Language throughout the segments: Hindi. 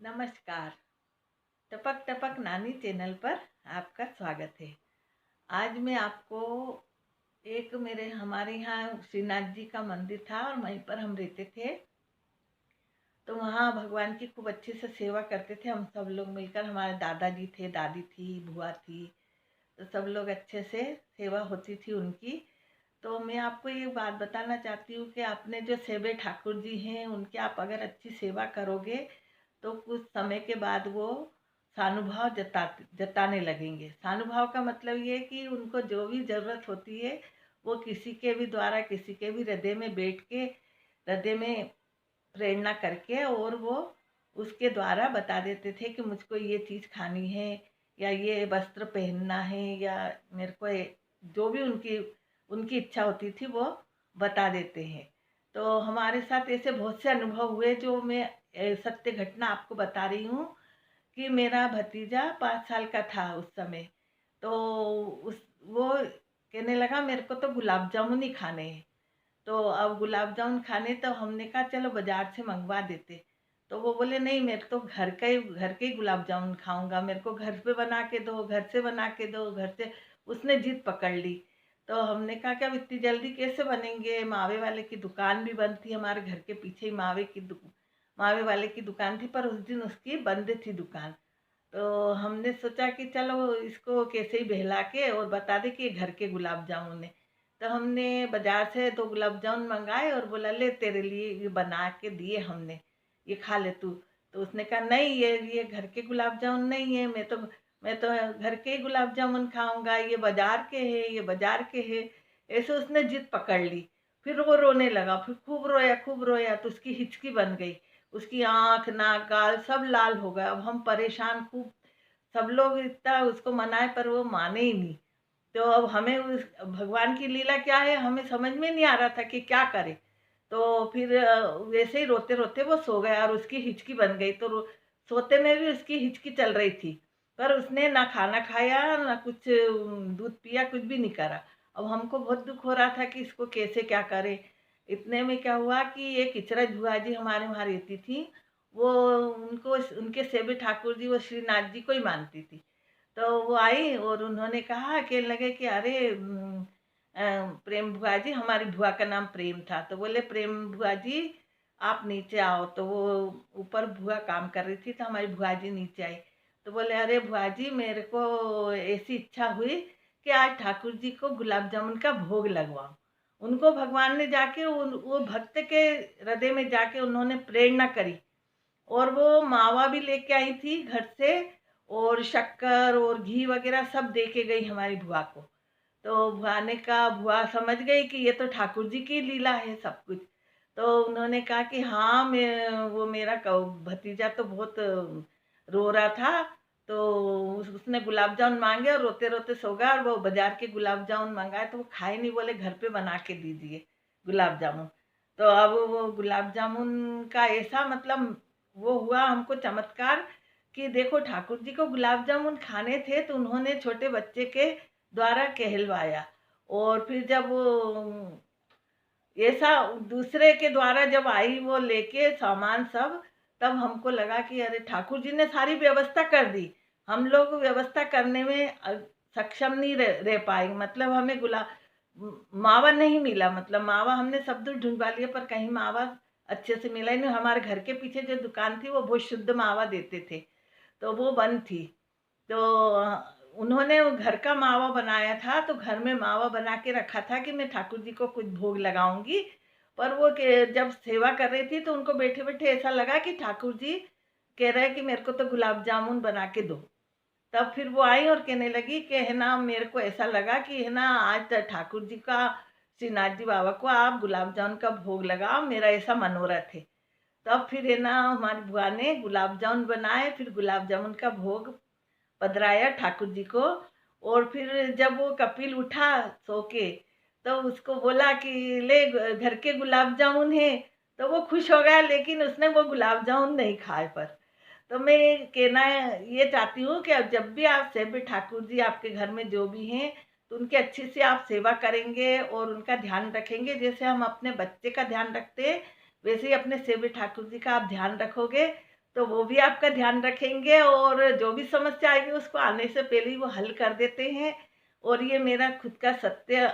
नमस्कार। टपक टपक नानी चैनल पर आपका स्वागत है। आज मैं आपको मेरे हमारे यहाँ श्रीनाथ जी का मंदिर था और वहीं पर हम रहते थे। तो वहाँ भगवान की खूब अच्छे से सेवा करते थे हम सब लोग मिलकर। हमारे दादाजी थे, दादी थी, बुआ थी, तो सब लोग अच्छे से सेवा होती थी उनकी। तो मैं आपको ये बात बताना चाहती हूँ कि आपने जो सेबे ठाकुर जी हैं उनकी आप अगर अच्छी सेवा करोगे तो कुछ समय के बाद वो सानुभाव जताने लगेंगे। सानुभाव का मतलब ये है कि उनको जो भी ज़रूरत होती है वो किसी के भी द्वारा, किसी के भी हृदय में बैठ के, हृदय में प्रेरणा करके और वो उसके द्वारा बता देते थे कि मुझको ये चीज़ खानी है या ये वस्त्र पहनना है, या मेरे को जो भी उनकी उनकी इच्छा होती थी वो बता देते हैं। तो हमारे साथ ऐसे बहुत से अनुभव हुए जो मैं सत्य घटना आपको बता रही हूँ। कि मेरा भतीजा 5 साल का था उस समय। तो उस वो कहने लगा मेरे को तो गुलाब जामुन ही खाने हैं। तो अब गुलाब जामुन खाने, तो हमने कहा चलो बाजार से मंगवा देते। तो वो बोले नहीं, मेरे तो घर के ही गुलाब जामुन खाऊंगा, मेरे को घर पे बना के दो, घर से बना के दो, घर से। उसने जिद पकड़ ली। तो हमने कहा कि अब इतनी जल्दी कैसे बनेंगे, मावे वाले की दुकान भी बंद थी, हमारे घर के पीछे ही मावे वाले की दुकान थी, पर उस दिन उसकी बंद थी दुकान। तो हमने सोचा कि चलो इसको कैसे ही बहला के और बता दे कि ये घर के गुलाब जामुन है। तो हमने बाजार से 2 गुलाब जामुन मंगाए और बोला ले तेरे लिए ये बना के दिए हमने, ये खा ले तू। तो उसने कहा नहीं, ये घर के गुलाब जामुन नहीं है, मैं तो घर के ही गुलाब जामुन खाऊंगा, ये बाजार के है, ये बाजार के है। ऐसे उसने जिद पकड़ ली। फिर वो रोने लगा, फिर खूब रोया तो उसकी हिचकी बन गई। उसकी आँख, नाक, गाल सब लाल हो गया। अब हम परेशान खूब, सब लोग इतना उसको मनाए पर वो माने ही नहीं। तो अब हमें उस भगवान की लीला क्या है हमें समझ में नहीं आ रहा था कि क्या करें। तो फिर वैसे ही रोते-रोते वो सो गया और उसकी हिचकी बन गई। तो सोते में भी उसकी हिचकी चल रही थी। पर उसने ना खाना खाया, ना कुछ दूध पिया, कुछ भी नहीं करा। अब हमको बहुत दुःख हो रहा था कि इसको कैसे क्या करें। इतने में क्या हुआ कि एक इचरज बुआ जी हमारे वहाँ रहती थी। वो उनको उनके सेबे ठाकुर जी वो श्रीनाथ जी को ही मानती थी। तो वो आई और उन्होंने कहा, कहने लगे कि अरे प्रेम बुआ जी, हमारी बुआ का नाम प्रेम था, तो बोले प्रेम बुआ जी आप नीचे आओ। तो वो ऊपर बुआ काम कर रही थी, तो हमारी बुआ जी नीचे आई। तो बोले अरे बुआ जी, मेरे को ऐसी इच्छा हुई कि आज ठाकुर जी को गुलाब जामुन का भोग लगवाऊं। उनको भगवान ने जाके वो भक्त के हृदय में जाके उन्होंने प्रेरणा करी और वो मावा भी लेके आई थी घर से, और शक्कर और घी वगैरह सब दे के गई हमारी बुआ को। तो बुआ समझ गई कि ये तो ठाकुर जी की लीला है सब कुछ। तो उन्होंने कहा कि हाँ, मैं वो मेरा भतीजा तो बहुत रो रहा था। तो उसने गुलाब जामुन मांगे और रोते रोते सो गया, और वो बाजार के गुलाब जामुन मंगाए तो वो खाए नहीं, बोले घर पे बना के दीजिए गुलाब जामुन। तो अब वो गुलाब जामुन का ऐसा मतलब वो हुआ हमको चमत्कार कि देखो ठाकुर जी को गुलाब जामुन खाने थे तो उन्होंने छोटे बच्चे के द्वारा कहलवाया। और फिर जब वो ऐसा दूसरे के द्वारा जब आई वो लेके सामान सब, तब हमको लगा कि अरे ठाकुर जी ने सारी व्यवस्था कर दी। हम लोग व्यवस्था करने में सक्षम नहीं रह पाए। मतलब हमें मावा नहीं मिला, मतलब मावा हमने सब दूर ढूंढवा लिया पर कहीं मावा अच्छे से मिला ही नहीं। हमारे घर के पीछे जो दुकान थी वो बहुत शुद्ध मावा देते थे, तो वो बंद थी। तो उन्होंने वो घर का मावा बनाया था, तो घर में मावा बना के रखा था कि मैं ठाकुर जी को कुछ भोग लगाऊंगी। पर वो जब सेवा कर रही थी तो उनको बैठे बैठे ऐसा लगा कि ठाकुर जी कह रहे हैं कि मेरे को तो गुलाब जामुन बना के दो। तब फिर वो आई और कहने लगी कि है ना, मेरे को ऐसा लगा कि है ना आज तो ठाकुर जी का, श्रीनाथ जी बाबा को आप गुलाब जामुन का भोग लगाओ, मेरा ऐसा मनोरथ है। तब फिर है ना हमारी बुआ ने गुलाब जामुन बनाए, फिर गुलाब जामुन का भोग पधराया ठाकुर जी को। और फिर जब वो कपिल उठा सो के, तो उसको बोला कि ले घर के गुलाब जामुन है। तो वो खुश हो गया, लेकिन उसने वो गुलाब जामुन नहीं खाए। पर तो मैं कहना ये चाहती हूँ कि अब जब भी आप सेबे ठाकुर जी आपके घर में जो भी हैं, तो उनकी अच्छी से आप सेवा करेंगे और उनका ध्यान रखेंगे। जैसे हम अपने बच्चे का ध्यान रखते हैं, वैसे ही अपने सेबे ठाकुर जी का आप ध्यान रखोगे, तो वो भी आपका ध्यान रखेंगे और जो भी समस्या आएगी उसको आने से पहले ही वो हल कर देते हैं। और ये मेरा खुद का सत्य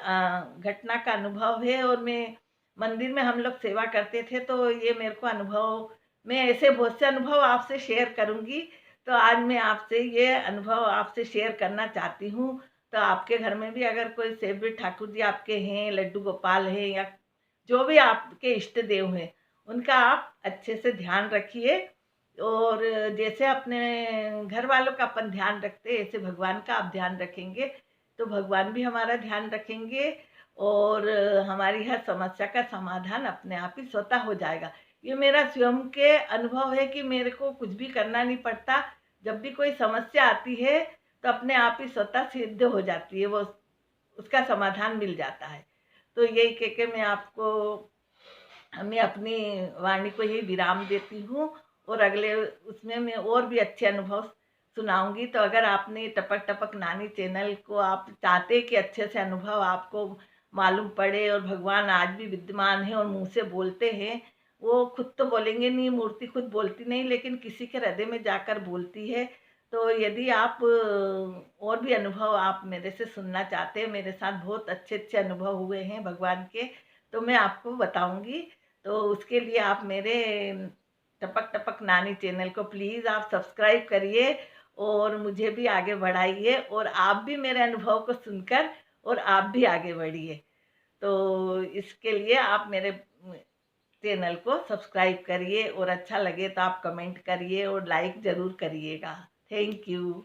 घटना का अनुभव है। और मैं मंदिर में हम लोग सेवा करते थे, तो ये मेरे को अनुभव, मैं ऐसे बहुत से अनुभव आपसे शेयर करूंगी। तो आज मैं आपसे ये अनुभव आपसे शेयर करना चाहती हूँ। तो आपके घर में भी अगर कोई सेवी ठाकुर जी आपके हैं, लड्डू गोपाल है, या जो भी आपके इष्ट देव हैं, उनका आप अच्छे से ध्यान रखिए। और जैसे अपने घर वालों का अपन ध्यान रखते हैं, ऐसे भगवान का आप ध्यान रखेंगे तो भगवान भी हमारा ध्यान रखेंगे। और हमारी हर समस्या का समाधान अपने आप ही स्वतः हो जाएगा। ये मेरा स्वयं के अनुभव है कि मेरे को कुछ भी करना नहीं पड़ता। जब भी कोई समस्या आती है तो अपने आप ही स्वतः सिद्ध हो जाती है, वो उसका समाधान मिल जाता है। तो यही कह के मैं अपनी वाणी को यही विराम देती हूँ। और अगले उसमें मैं और भी अच्छे अनुभव सुनाऊंगी। तो अगर आपने टपक टपक नानी चैनल को आप चाहते कि अच्छे से अनुभव आपको मालूम पड़े, और भगवान आज भी विद्यमान है और मुंह से बोलते हैं, वो खुद तो बोलेंगे नहीं, मूर्ति खुद बोलती नहीं, लेकिन किसी के हृदय में जाकर बोलती है। तो यदि आप और भी अनुभव आप मेरे से सुनना चाहते हैं, मेरे साथ बहुत अच्छे अच्छे अनुभव हुए हैं भगवान के, तो मैं आपको बताऊंगी। तो उसके लिए आप मेरे टपक टपक नानी चैनल को प्लीज़ आप सब्सक्राइब करिए और मुझे भी आगे बढ़ाइए, और आप भी मेरे अनुभव को सुनकर और आप भी आगे बढ़िए। तो इसके लिए आप मेरे चैनल को सब्सक्राइब करिए, और अच्छा लगे तो आप कमेंट करिए और लाइक ज़रूर करिएगा। Thank you.